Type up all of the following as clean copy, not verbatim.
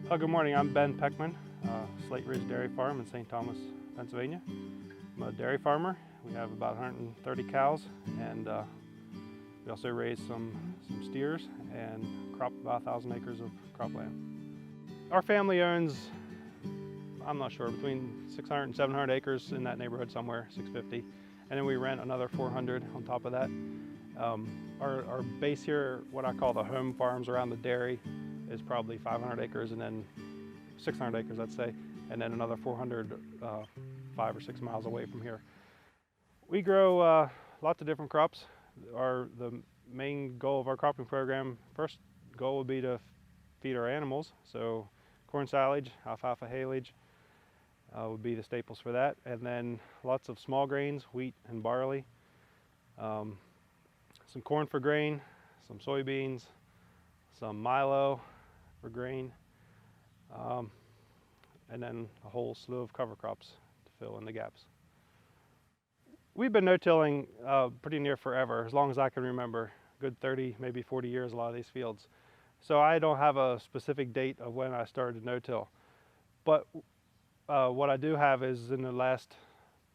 Good morning. I'm Ben Peckman, Slate Ridge Dairy Farm in St. Thomas, Pennsylvania. I'm a dairy farmer. We have about 130 cows, and we also raise some steers and crop about 1,000 acres of cropland. Our family owns, I'm not sure, between 600 and 700 acres in that neighborhood somewhere, 650, and then we rent another 400 on top of that. Our base here, what I call the home farms around the dairy, is probably 500 acres and then 600 acres, I'd say, and then another 400 5 or 6 miles away from here. We grow lots of different crops. The main goal of our cropping program, first goal would be to feed our animals. So corn silage, alfalfa haylage would be the staples for that. And then lots of small grains, wheat and barley. Some corn for grain, some soybeans, some milo for grain, and then a whole slew of cover crops to fill in the gaps. We've been no-tilling pretty near forever, as long as I can remember, good 30, maybe 40 years, a lot of these fields. So I don't have a specific date of when I started no-till. But what I do have is in the last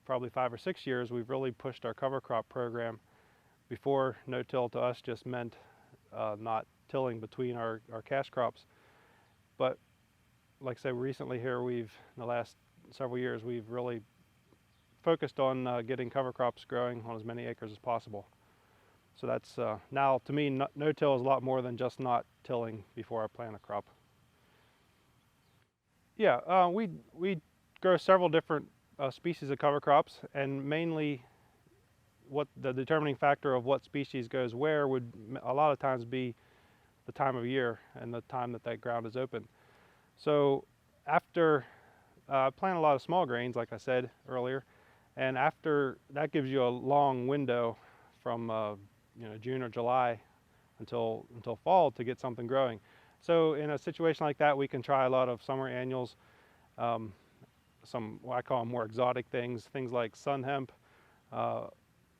probably 5 or 6 years, we've really pushed our cover crop program. Before, no-till to us just meant not tilling between our cash crops. But like I said, recently here, in the last several years, we've really focused on getting cover crops growing on as many acres as possible. So that's now, to me, no-till is a lot more than just not tilling before I plant a crop. Yeah, we grow several different species of cover crops, and mainly what the determining factor of what species goes where would a lot of times be the time of year and the time that ground is open. So after I plant a lot of small grains, like I said earlier, and after that gives you a long window from June or July until fall to get something growing. So in a situation like that, we can try a lot of summer annuals, some what I call more exotic things like sun hemp,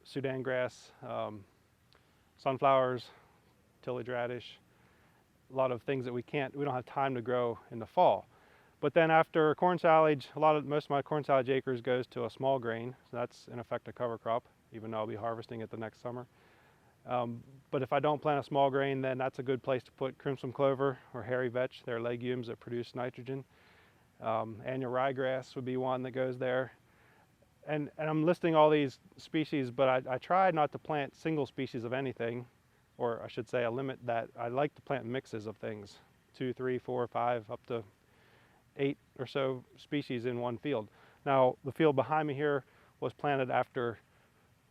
Sudan grass, sunflowers, tillage radish, a lot of things that we don't have time to grow in the fall. But then after corn silage, most of my corn silage acres goes to a small grain, so that's in effect a cover crop, even though I'll be harvesting it the next summer. But if I don't plant a small grain, then that's a good place to put crimson clover or hairy vetch. They're legumes that produce nitrogen. Annual ryegrass would be one that goes there. And I'm listing all these species, but I try not to plant single species of anything, or I should say I limit that. I like to plant mixes of things, 2, 3, 4, 5, up to 8 or so species in one field. Now, the field behind me here was planted after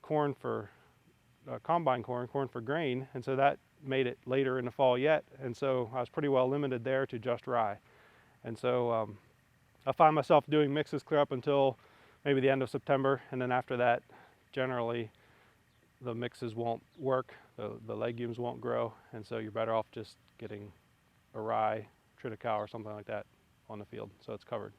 corn for combine corn for grain, and so that made it later in the fall yet, and so I was pretty well limited there to just rye. And so I find myself doing mixes clear up until maybe the end of September, and then after that, generally, the mixes won't work, the legumes won't grow, and so you're better off just getting a rye, triticale, or something like that on the field, so it's covered.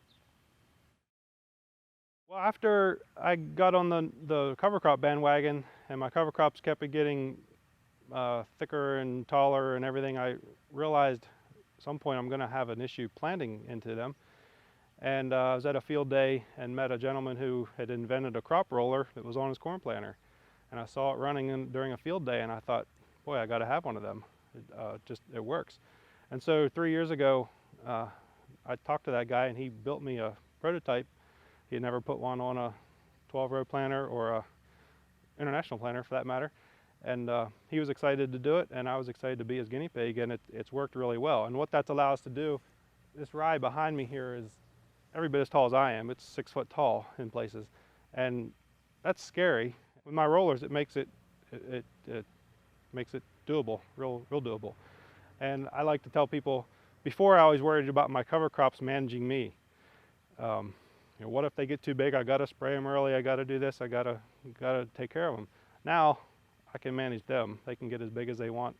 Well, after I got on the cover crop bandwagon, and my cover crops kept getting thicker and taller and everything, I realized at some point I'm going to have an issue planting into them. And I was at a field day and met a gentleman who had invented a crop roller that was on his corn planter. And I saw it running during a field day, and I thought, boy, I got to have one of them. It works. And so 3 years ago, I talked to that guy, and he built me a prototype. He had never put one on a 12-row planter or a international planter, for that matter. And he was excited to do it, and I was excited to be his guinea pig, and it's worked really well. And what that's allowed us to do, this rye behind me here is every bit as tall as I am. It's 6 foot tall in places, and that's scary. With my rollers, it makes it doable, real doable. And I like to tell people, before I always worried about my cover crops managing me. What if they get too big? I got to spray them early. I got to do this. I got to take care of them. Now I can manage them. They can get as big as they want,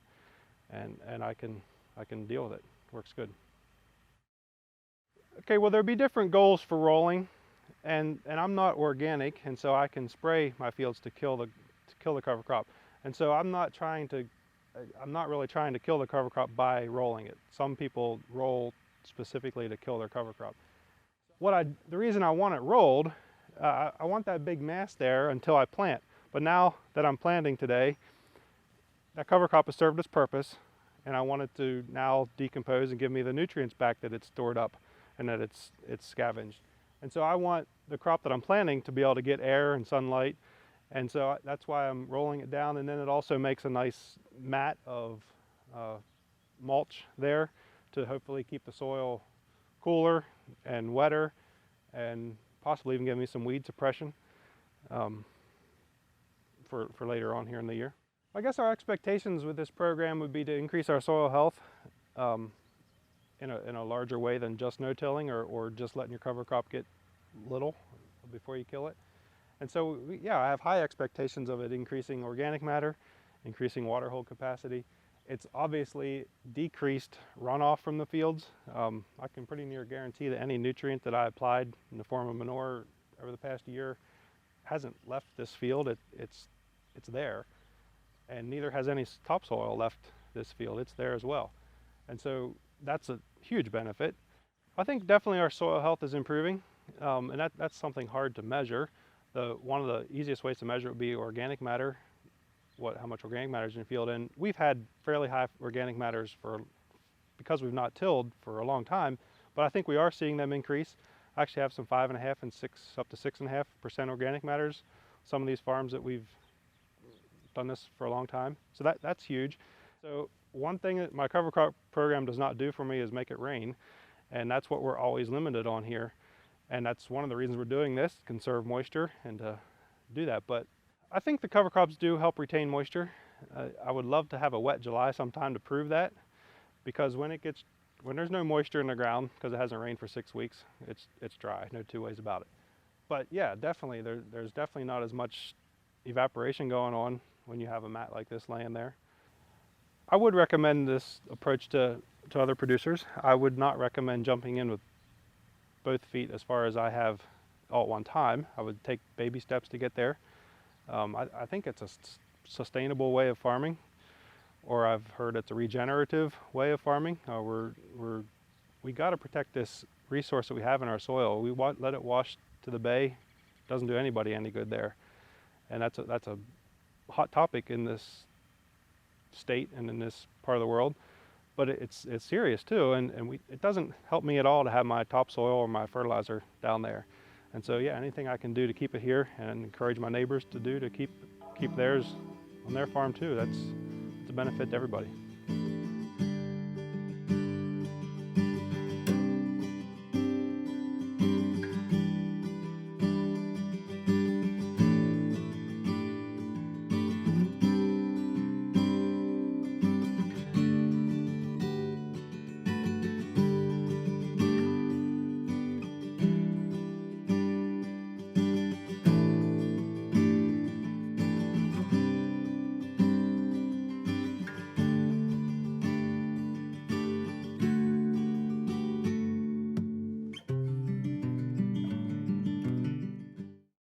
and I can deal with it. Works good. Okay, well, there'll be different goals for rolling, and I'm not organic, and so I can spray my fields to kill the cover crop. And so I'm not really trying to kill the cover crop by rolling it. Some people roll specifically to kill their cover crop. The reason I want it rolled, I want that big mass there until I plant. But now that I'm planting today, that cover crop has served its purpose, and I want it to now decompose and give me the nutrients back that it's stored up and that it's scavenged. And so I want the crop that I'm planting to be able to get air and sunlight, and so that's why I'm rolling it down. And then it also makes a nice mat of mulch there to hopefully keep the soil cooler and wetter, and possibly even give me some weed suppression for later on here in the year. I guess our expectations with this program would be to increase our soil health in a larger way than just no-tilling or just letting your cover crop get little before you kill it. And so, yeah, I have high expectations of it increasing organic matter, increasing water hold capacity. It's obviously decreased runoff from the fields. I can pretty near guarantee that any nutrient that I applied in the form of manure over the past year hasn't left this field. It's there. And neither has any topsoil left this field. It's there as well. And so that's a huge benefit. I think definitely our soil health is improving, and that's something hard to measure. One of the easiest ways to measure it would be organic matter, how much organic matter is in the field. And we've had fairly high organic matters because we've not tilled for a long time, but I think we are seeing them increase. I actually have some 5.5 and 6, up to 6.5% organic matters. Some of these farms that we've done this for a long time. So that's huge. So one thing that my cover crop program does not do for me is make it rain. And that's what we're always limited on here. And that's one of the reasons we're doing this, conserve moisture and to do that. But I think the cover crops do help retain moisture. I would love to have a wet July sometime to prove that, because when there's no moisture in the ground, because it hasn't rained for 6 weeks, it's dry, no two ways about it. But yeah, definitely, there's definitely not as much evaporation going on when you have a mat like this laying there. I would recommend this approach to other producers. I would not recommend jumping in with both feet as far as I have all at one time. I would take baby steps to get there. I think it's a sustainable way of farming, or I've heard it's a regenerative way of farming. We got to protect this resource that we have in our soil. We let it wash to the bay. Doesn't do anybody any good there, and that's a hot topic in this state and in this part of the world. But it's serious too, and it doesn't help me at all to have my topsoil or my fertilizer down there. And so yeah, anything I can do to keep it here and encourage my neighbors to do to keep theirs on their farm too, it's a benefit to everybody.